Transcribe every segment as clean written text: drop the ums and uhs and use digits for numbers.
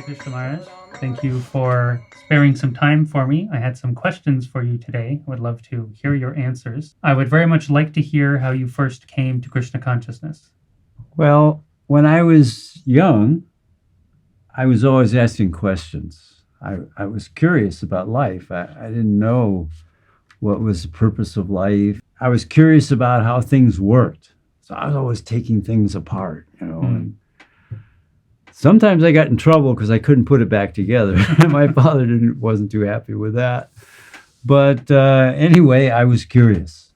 Hare Krishna Maharaj. Thank you for sparing some time for me. I had some questions for you today. I would love to hear your answers. I would very much like to hear how you first came to Krishna Consciousness. Well, when I was young, I was always asking questions. I was curious about life. I didn't know what was the purpose of life. I was curious about how things worked. So I was always taking things apart, and sometimes I got in trouble because I couldn't put it back together. My father wasn't too happy with that. But anyway, I was curious.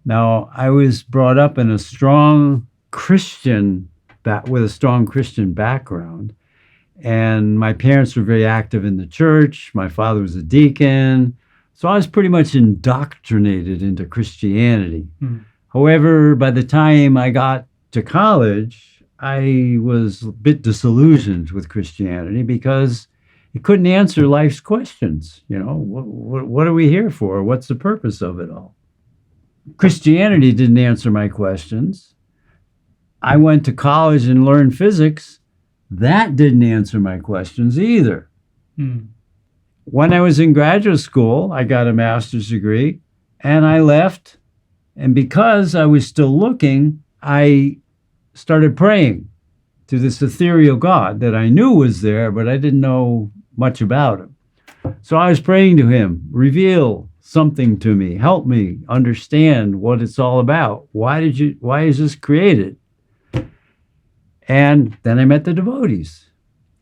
Now, I was brought up in a strong Christian, with a strong Christian background. And my parents were very active in the church. My father was a deacon. So I was pretty much indoctrinated into Christianity. However, by the time I got to college, I was a bit disillusioned with Christianity because it couldn't answer life's questions. What are we here for? What's the purpose of it all? Christianity didn't answer my questions. I went to college and learned physics. That didn't answer my questions either. When I was in graduate school, I got a master's degree and I left. And because I was still looking, I started praying to this ethereal God that I knew was there, but I didn't know much about him. So I was praying to him, reveal something to me, help me understand what it's all about. Why is this created? And then I met the devotees.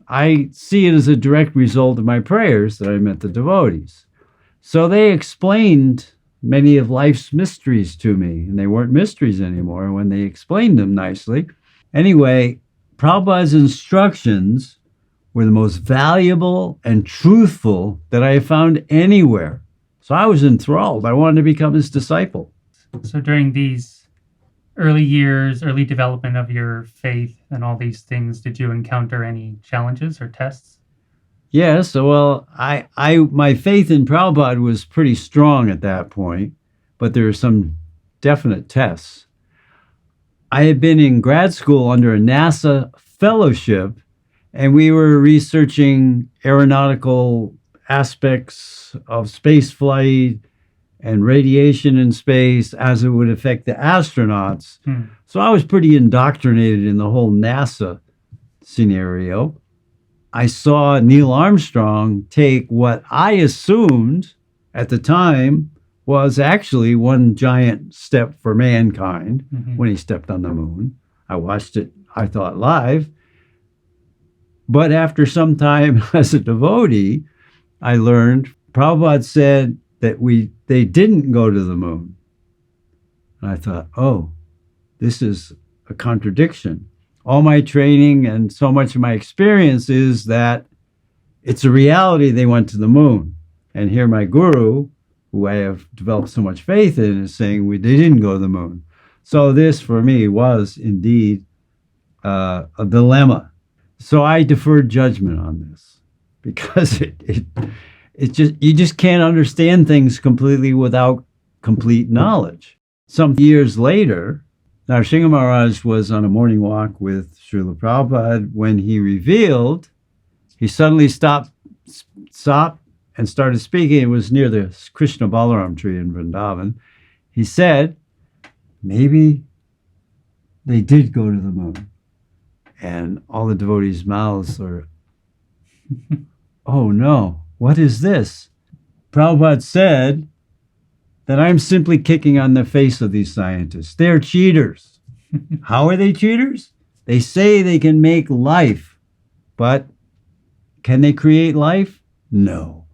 I see it as a direct result of my prayers that I met the devotees. So they explained many of life's mysteries to me, and they weren't mysteries anymore when they explained them nicely. Anyway, Prabhupada's instructions were the most valuable and truthful that I have found anywhere. So I was enthralled. I wanted to become his disciple. So during these early years, early development of your faith and all these things, did you encounter any challenges or tests? Yes, well, my faith in Prabhupada was pretty strong at that point, but there were some definite tests. I had been in grad school under a NASA fellowship, and we were researching aeronautical aspects of space flight and radiation in space as it would affect the astronauts. So I was pretty indoctrinated in the whole NASA scenario. I saw Neil Armstrong take what I assumed at the time was actually one giant step for mankind when he stepped on the moon. I watched it, I thought, live. But after some time as a devotee, I learned Prabhupada said that they didn't go to the moon. And I thought, oh, this is a contradiction. All my training and so much of my experience is that it's a reality they went to the moon. And here my guru, who I have developed so much faith in, is saying they didn't go to the moon. So this, for me, was indeed a dilemma. So I deferred judgment on this because you just can't understand things completely without complete knowledge. Some years later, Srila Maharaj was on a morning walk with Srila Prabhupada. When he revealed, he suddenly stopped and started speaking. It was near the Krishna Balaram tree in Vrindavan. He said, maybe they did go to the moon. And all the devotees' mouths are, oh no, what is this? Prabhupada said that I'm simply kicking on the face of these scientists. They're cheaters. How are they cheaters? They say they can make life, but can they create life? No.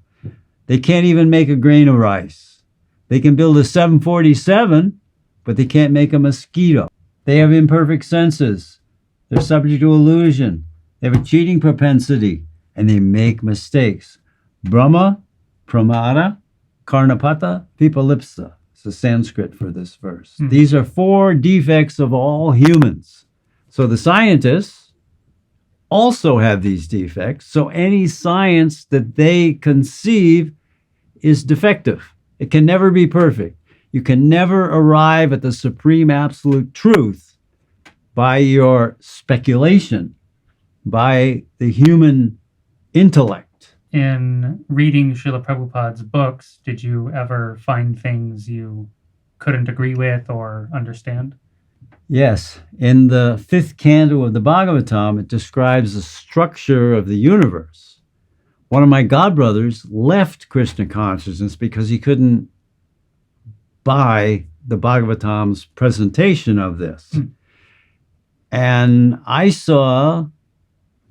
They can't even make a grain of rice. They can build a 747, but they can't make a mosquito. They have imperfect senses. They're subject to illusion. They have a cheating propensity, and they make mistakes. Brahma, Pramada, Karnapata, Vipalipsa. It's the Sanskrit for this verse. These are 4 defects of all humans. So the scientists also have these defects. So any science that they conceive is defective. It can never be perfect. You can never arrive at the supreme absolute truth by your speculation. by the human intellect. In reading Srila Prabhupada's books, did you ever find things you couldn't agree with or understand? Yes, in the fifth canto of the Bhagavatam, it describes the structure of the universe. One of my godbrothers left Krishna Consciousness because he couldn't buy the Bhagavatam's presentation of this. And I saw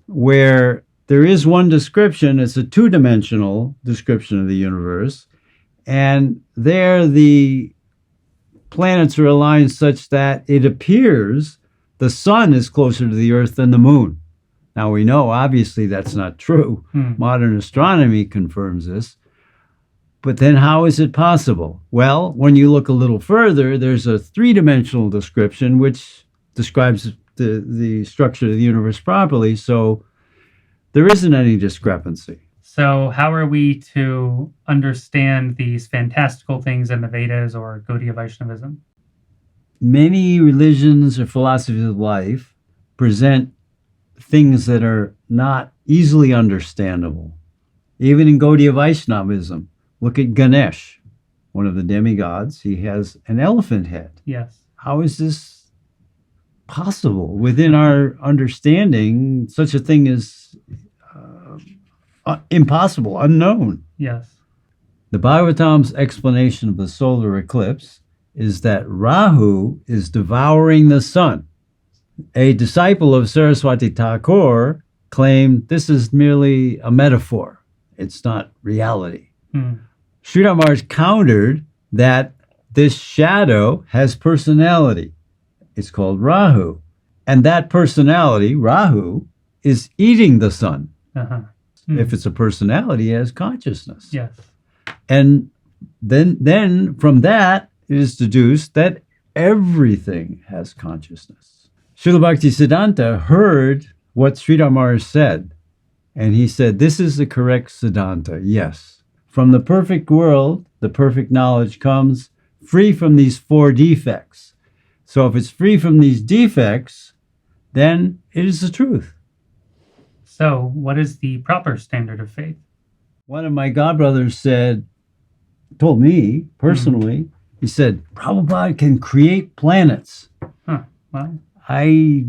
where there is one description, it's a two-dimensional description of the universe, and there the planets are aligned such that it appears the sun is closer to the earth than the moon. Now we know, obviously, that's not true. Modern astronomy confirms this. But then how is it possible? Well, when you look a little further, there's a three-dimensional description which describes the structure of the universe properly, so there isn't any discrepancy. So how are we to understand these fantastical things in the Vedas or Gaudiya Vaishnavism? Many religions or philosophies of life present things that are not easily understandable. Even in Gaudiya Vaishnavism, look at Ganesh, one of the demigods. He has an elephant head. Yes. How is this possible? Within our understanding, such a thing is impossible, unknown. Yes. The Bhagavatam's explanation of the solar eclipse is that Rahu is devouring the sun. A disciple of Saraswati Thakur claimed this is merely a metaphor. It's not reality. Srila Maharaj countered that this shadow has personality. It's called Rahu. And that personality, Rahu, is eating the sun. If it's a personality, it has consciousness. Yes. And then from that, it is deduced that everything has consciousness. Srila Bhaktisiddhanta heard what Sridhar Maharaj said, and he said, this is the correct Siddhanta, yes. From the perfect world, the perfect knowledge comes free from these four defects. So if it's free from these defects, then it is the truth. So what is the proper standard of faith? One of my godbrothers told me personally, he said, Prabhupada can create planets. Well, I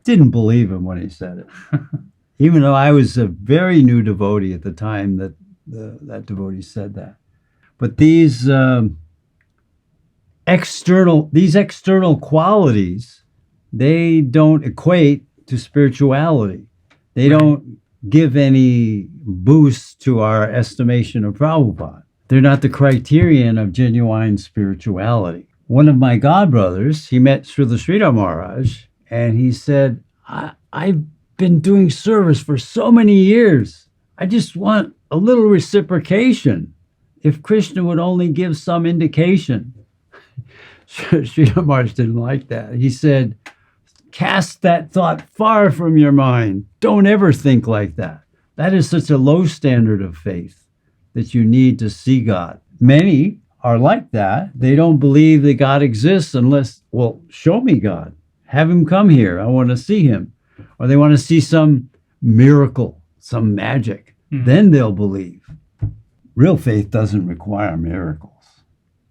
didn't believe him when he said it. Even though I was a very new devotee at the time that that devotee said that. But these external qualities, they don't equate to spirituality. They don't give any boost to our estimation of Prabhupada. They're not the criterion of genuine spirituality. One of my godbrothers, he met Srila Sridhar Maharaj, and he said, I've been doing service for so many years. I just want a little reciprocation. If Krishna would only give some indication. Sridhar Maharaj didn't like that. He said, cast that thought far from your mind. Don't ever think like that. That is such a low standard of faith that you need to see God. Many are like that. They don't believe that God exists unless, well, show me God. Have him come here. I want to see him. Or they want to see some miracle, some magic. Then they'll believe. Real faith doesn't require miracles.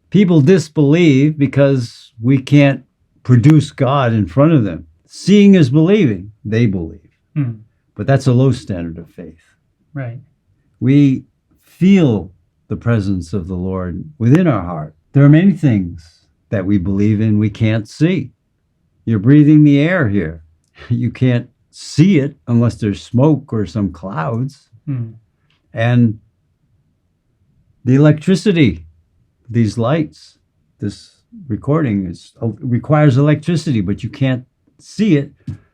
People disbelieve because we can't produce God in front of them. Seeing is believing. They believe. But that's a low standard of faith. Right. We feel the presence of the Lord within our heart. There are many things that we believe in we can't see. You're breathing the air here. You can't see it unless there's smoke or some clouds. And the electricity, these lights, this recording requires electricity, but you can't see it.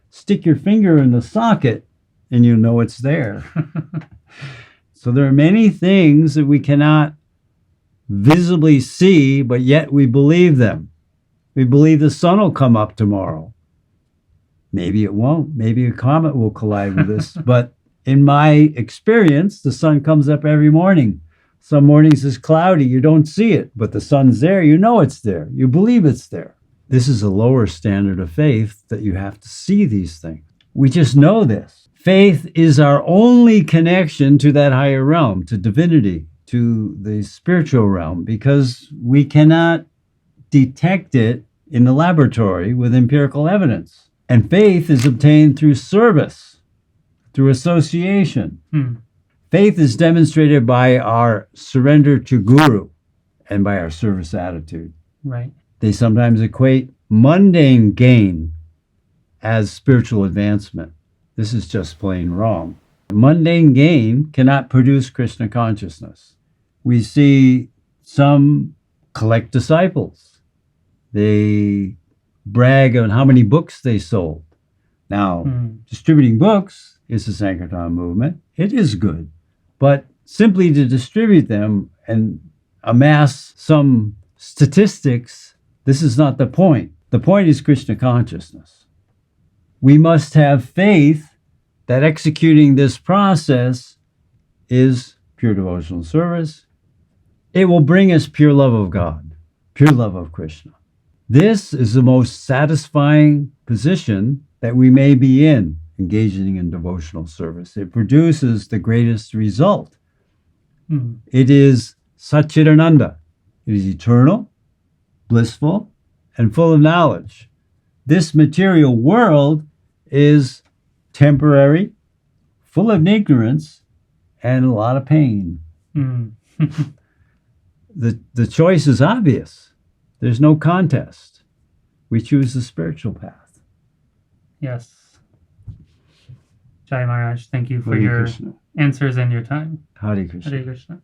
Stick your finger in the socket and you know it's there. So there are many things that we cannot visibly see, but yet we believe them. We believe the sun will come up tomorrow. Maybe it won't. Maybe a comet will collide with us. But in my experience, the sun comes up every morning. Some mornings it's cloudy. You don't see it, but the sun's there. You know it's there. You believe it's there. This is a lower standard of faith that you have to see these things. We just know this. Faith is our only connection to that higher realm, to divinity, to the spiritual realm, because we cannot detect it in the laboratory with empirical evidence. And faith is obtained through service, through association. Faith is demonstrated by our surrender to Guru and by our service attitude. Right. They sometimes equate mundane gain as spiritual advancement. This is just plain wrong. Mundane gain cannot produce Krishna consciousness. We see some collect disciples. They brag on how many books they sold. Now, distributing books is the Sankirtan movement. It is good. But simply to distribute them and amass some statistics, this is not the point. The point is Krishna consciousness. We must have faith that executing this process is pure devotional service. It will bring us pure love of God, pure love of Krishna. This is the most satisfying position that we may be in, engaging in devotional service. It produces the greatest result. It is Satchidananda. It is eternal, blissful, and full of knowledge. This material world is temporary, full of ignorance, and a lot of pain. The choice is obvious. There's no contest. We choose the spiritual path. Yes. Jai Maharaj, thank you for Hare your Krishna. answers and your time. Hare Krishna. Hare Krishna.